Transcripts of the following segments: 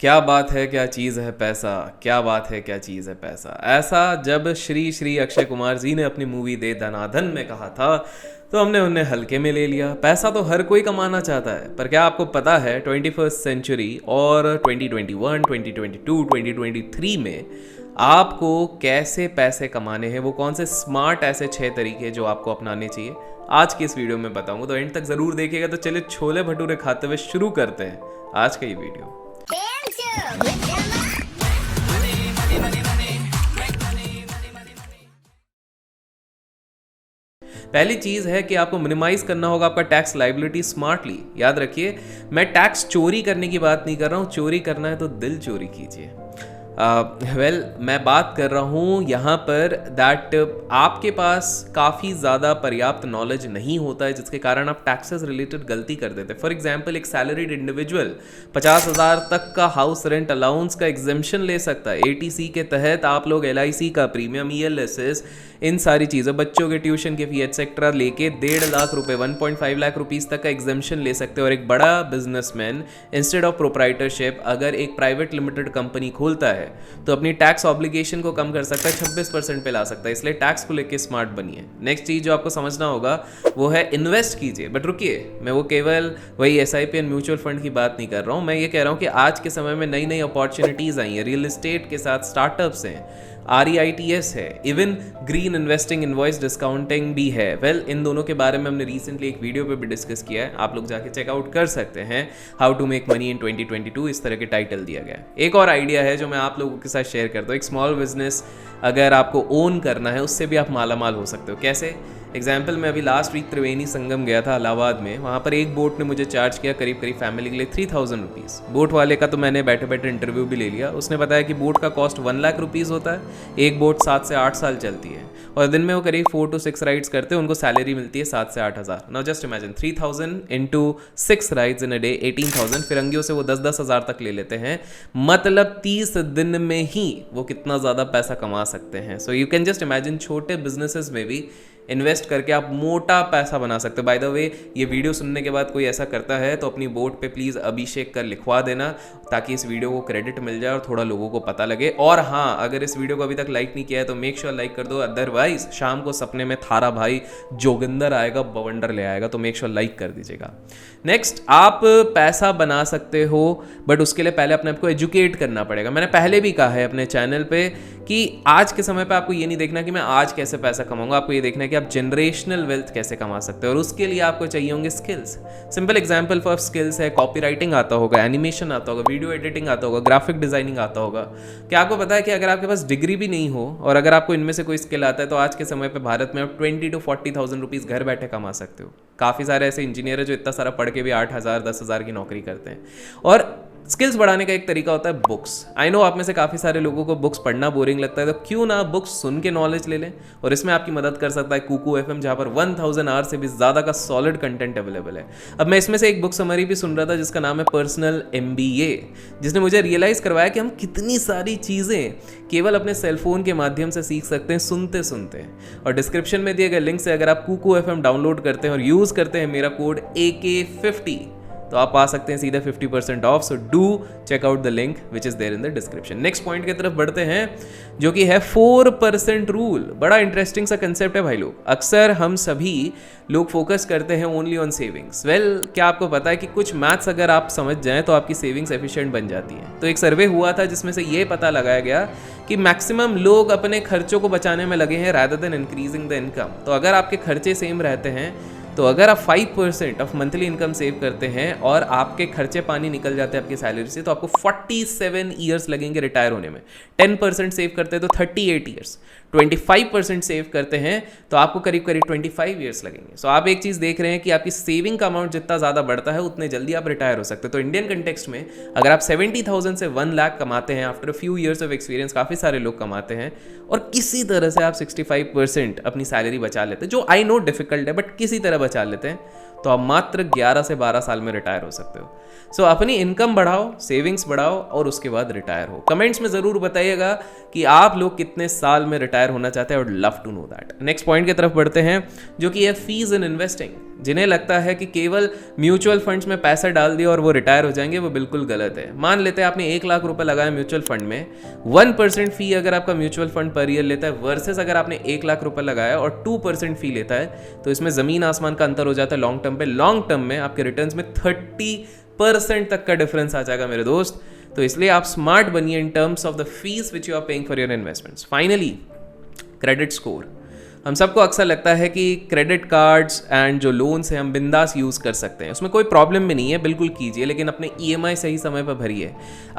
क्या बात है, क्या चीज़ है पैसा, क्या बात है, क्या चीज़ है पैसा। ऐसा जब श्री श्री अक्षय कुमार जी ने अपनी मूवी दे दनादन में कहा था तो हमने उन्हें हल्के में ले लिया। पैसा तो हर कोई कमाना चाहता है, पर क्या आपको पता है 21st सेंचुरी और 2021, 2022, 2023 में आपको कैसे पैसे कमाने हैं, वो कौन से स्मार्ट ऐसे 6 तरीके जो आपको अपनाने चाहिए, आज की इस वीडियो में बताऊंगा। तो एंड तक ज़रूर देखिएगा। तो चलिए छोले भटूरे खाते हुए शुरू करते हैं आज का ये वीडियो। पहली चीज़ है कि आपको मिनिमाइज करना होगा आपका टैक्स लाइबिलिटी स्मार्टली। याद रखिए, मैं टैक्स चोरी करने की बात नहीं कर रहा हूँ। चोरी करना है तो दिल चोरी कीजिए। मैं बात कर रहा हूँ यहाँ पर दैट आपके पास काफ़ी ज़्यादा पर्याप्त नॉलेज नहीं होता है, जिसके कारण आप टैक्सेस रिलेटेड गलती कर देते हैं। फॉर एग्जांपल, एक सैलरीड इंडिविजुअल 50,000 तक का हाउस रेंट अलाउंस का एग्जेम्पशन ले सकता है। ATC के तहत आप लोग LIC का प्रीमियम, ELSS, इन सारी चीज़ें, बच्चों के ट्यूशन के फी एक्सेट्रा लेके 1.5 लाख रुपए, 1.5 लाख रुपीज़ तक का एग्जेम्पशन ले सकते हैं। और एक बड़ा बिजनेसमैन इंस्टेड ऑफ प्रोप्राइटरशिप अगर एक प्राइवेट लिमिटेड कंपनी खोलता है तो अपनी टैक्स ऑब्लिगेशन को कम कर सकता है, 26% पे ला सकता है। इसलिए टैक्स को लेके स्मार्ट बनिए। नेक्स्ट चीज़ जो आपको समझना होगा वो है इन्वेस्ट कीजिए। बट रुकिए, मैं वो केवल वही SIP एंड म्यूचुअल फंड की बात नहीं कर रहा हूँ। मैं ये कह रहा हूँ कि आज के समय में नई नई अपॉर्चुनिटीज़ आई हैं, रियल एस्टेट के साथ स्टार्टअप्स हैं, REITs है, even green investing, invoice discounting भी है। इन दोनों के बारे में हमने रिसेंटली एक वीडियो पे भी डिस्कस किया है, आप लोग जाके चेकआउट कर सकते हैं। How to make money in 2022 इस तरह के टाइटल दिया गया है। एक और आइडिया है जो मैं आप लोगों के साथ शेयर करता हूँ। एक स्मॉल बिजनेस अगर आपको ओन करना है, उससे भी आप मालामाल हो सकते हो। कैसे? एग्जाम्पल, मैं अभी लास्ट वीक त्रिवेणी संगम गया था इलाहाबाद में। वहाँ पर एक बोट ने मुझे चार्ज किया करीब फैमिली के लिए 3000 रुपीज़। बोट वाले का तो मैंने बैठे बैठे इंटरव्यू भी ले लिया। उसने बताया कि बोट का कॉस्ट 1 लाख रुपीज़ होता है। एक बोट 7 से 8 साल चलती है और दिन में वो करीब 4 to 6 राइड्स करते हैं। उनको सैलरी मिलती है 7 से 8 हज़ार। Now just imagine 3000 into 6 rides in a day, 18,000। फिरंगियों से वो 10-10 हज़ार तक ले लेते हैं। मतलब 30 दिन में ही वो कितना ज़्यादा पैसा कमा सकते हैं। So you can just imagine, छोटे बिजनेसेस में भी इन्वेस्ट करके आप मोटा पैसा बना सकते हो। बाय द वे, ये वीडियो सुनने के बाद कोई ऐसा करता है तो अपनी बोर्ड पे प्लीज़ अभिषेक कर लिखवा देना, ताकि इस वीडियो को क्रेडिट मिल जाए और थोड़ा लोगों को पता लगे। और हाँ, अगर इस वीडियो को अभी तक लाइक नहीं किया है तो मेक श्योर लाइक कर दो। अदरवाइज शाम को सपने में थारा भाई जोगिंदर आएगा, बवंडर ले आएगा, तो मेक श्योर लाइक कर दीजिएगा। नेक्स्ट, आप पैसा बना सकते हो, बट उसके लिए पहले अपने आप को एजुकेट करना पड़ेगा। मैंने पहले भी कहा है अपने चैनल पे कि आज के समय पे आपको ये नहीं देखना कि मैं आज कैसे पैसा कमाऊंगा, आपको ये देखना है कि आप जनरेशनल वेल्थ कैसे कमा सकते हो। और उसके लिए आपको चाहिए होंगे skills. Simple example for skills है, कॉपी राइटिंग आता होगा, एनिमेशन आता होगा, वीडियो एडिटिंग आता होगा, ग्राफिक डिजाइनिंग आता होगा। क्या आपको पता है कि अगर आपके पास डिग्री भी नहीं हो और अगर आपको इनमें से कोई स्किल आता है तो आज के समय पे भारत में आप 20 to 40,000 रुपीज़ घर बैठे कमा सकते हो। काफ़ी सारे ऐसे इंजीनियर है जो इतना सारा पढ़ के भी 8,000 10,000 की नौकरी करते हैं। और स्किल्स बढ़ाने का एक तरीका होता है बुक्स। आई नो आप में से काफ़ी सारे लोगों को बुक्स पढ़ना बोरिंग लगता है, तो क्यों ना बुक्स सुन के नॉलेज ले लें। और इसमें आपकी मदद कर सकता है कुकू FM, जहाँ पर 1000 आवर से भी ज़्यादा का सॉलिड कंटेंट अवेलेबल है। अब मैं इसमें से एक बुक समरी भी सुन रहा था जिसका नाम है पर्सनल MBA, जिसने मुझे रियलाइज़ करवाया कि हम कितनी सारी चीज़ें केवल अपने सेलफोन के माध्यम से सीख सकते हैं, सुनते सुनते। और डिस्क्रिप्शन में दिए गए लिंक से अगर आप कुकू FM डाउनलोड करते हैं और यूज़ करते हैं मेरा कोड AK50, तो आप पा सकते हैं सीधे 50% off. So do check out the link which is there in the description. Next point की तरफ बढ़ते हैं, जो कि है 4% रूल। बड़ा इंटरेस्टिंग सा कंसेप्ट है भाई लोग। अक्सर हम सभी लोग फोकस करते हैं ओनली ऑन सेविंग्स। क्या आपको पता है कि कुछ मैथ्स अगर आप समझ जाएं तो आपकी सेविंग्स एफिशिएंट बन जाती है। तो एक सर्वे हुआ था जिसमें से ये पता लगाया गया कि मैक्सिमम लोग अपने खर्चों को बचाने में लगे हैं rather than increasing the income. तो अगर आपके खर्चे सेम रहते हैं, तो अगर आप 5% ऑफ मंथली इनकम सेव करते हैं और आपके खर्चे पानी निकल जाते हैं आपकी सैलरी से, तो आपको 47 ईयर्स लगेंगे रिटायर होने में। 10% सेव करते हैं तो 38 ईयर्स, 25% सेव करते हैं तो आपको करीब 25 ईयर्स लगेंगे। सो आप एक चीज़ देख रहे हैं कि आपकी सेविंग का अमाउंट जितना ज़्यादा बढ़ता है उतने जल्दी आप रिटायर हो सकते हैं। तो इंडियन कंटेक्स्ट में अगर आप 70,000 से 1 लाख कमाते हैं, after a few years of experience काफ़ी सारे लोग कमाते हैं, और किसी तरह से आप 65% अपनी सैलरी बचा लेते हैं, जो आई नो डिफिकल्ट है बट किसी तरह बचा लेते हैं, तो आप मात्र 11 से 12 साल में रिटायर हो सकते हो। सो अपनी इनकम बढ़ाओ, सेविंग्स बढ़ाओ और उसके बाद रिटायर हो। कमेंट्स में ज़रूर बताइएगा कि आप लोग कितने साल में रिटायर होना चाहते हैं, और love to know that. Next point की तरफ बढ़ते हैं, जो कि है फीस इन इन्वेस्टिंग। जिन्हें लगता है कि केवल म्यूचुअल फंड्स में पैसा डाल दिया और वो रिटायर हो जाएंगे, वो बिल्कुल गलत है। मान लेते हैं आपने 1 लाख रुपए लगाया म्यूचुअल फंड में, 1% फी अगर आपका म्यूचुअल फंड पर ईयर लेता है वर्सेस अगर आपने 1 लाख रुपए लगाया और 2% फी लेता है, तो इसमें ज़मीन आसमान का अंतर हो जाता है लॉन्ग टर्म पे। लॉन्ग टर्म में आपके रिटर्न्स में 30% तक का डिफरेंस आ जाएगा मेरे दोस्त। तो इसलिए आप स्मार्ट बनिए in terms of the fees which you are paying for your investments. Finally, credit score. हम सबको अक्सर लगता है कि क्रेडिट कार्ड्स एंड जो लोन्स हैं हम बिंदास यूज़ कर सकते हैं, उसमें कोई प्रॉब्लम भी नहीं है, बिल्कुल कीजिए, लेकिन अपने ईएमआई सही समय पर भरिए,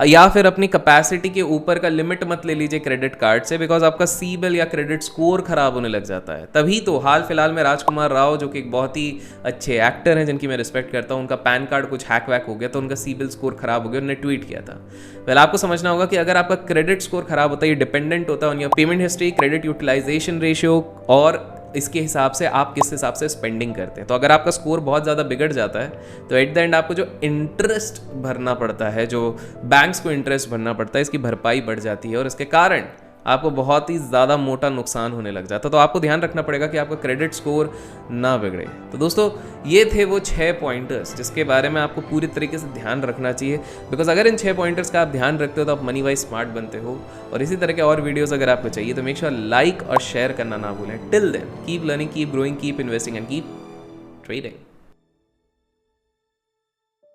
या फिर अपनी कैपेसिटी के ऊपर का लिमिट मत ले लीजिए क्रेडिट कार्ड से, बिकॉज आपका सीबिल या क्रेडिट स्कोर खराब होने लग जाता है। तभी तो हाल फिलहाल में राजकुमार राव, जो कि एक बहुत ही अच्छे एक्टर हैं जिनकी मैं रिस्पेक्ट करता हूँ, उनका पैन कार्ड कुछ हैक वैक हो गया तो उनका सीबिल स्कोर खराब हो गया, उन्होंने ट्वीट किया था। वेल, आपको समझना होगा कि अगर आपका क्रेडिट स्कोर खराब होता है, ये डिपेंडेंट होता है on your payment history, credit utilisation ratio, और इसके हिसाब से आप किस हिसाब से स्पेंडिंग करते हैं। तो अगर आपका स्कोर बहुत ज़्यादा बिगड़ जाता है तो एट द एंड आपको जो इंटरेस्ट भरना पड़ता है, जो बैंक्स को इंटरेस्ट भरना पड़ता है, इसकी भरपाई बढ़ जाती है और इसके कारण आपको बहुत ही ज़्यादा मोटा नुकसान होने लग जाता है। तो आपको ध्यान रखना पड़ेगा कि आपका क्रेडिट स्कोर ना बिगड़े। तो दोस्तों, ये थे वो 6 पॉइंटर्स जिसके बारे में आपको पूरी तरीके से ध्यान रखना चाहिए, बिकॉज अगर इन 6 पॉइंटर्स का आप ध्यान रखते हो तो आप मनी वाइज स्मार्ट बनते हो। और इसी तरह के और वीडियोस अगर आपको चाहिए तो मेक श्योर लाइक और शेयर करना ना भूलें। Till then, keep learning, keep growing, keep investing and keep trading.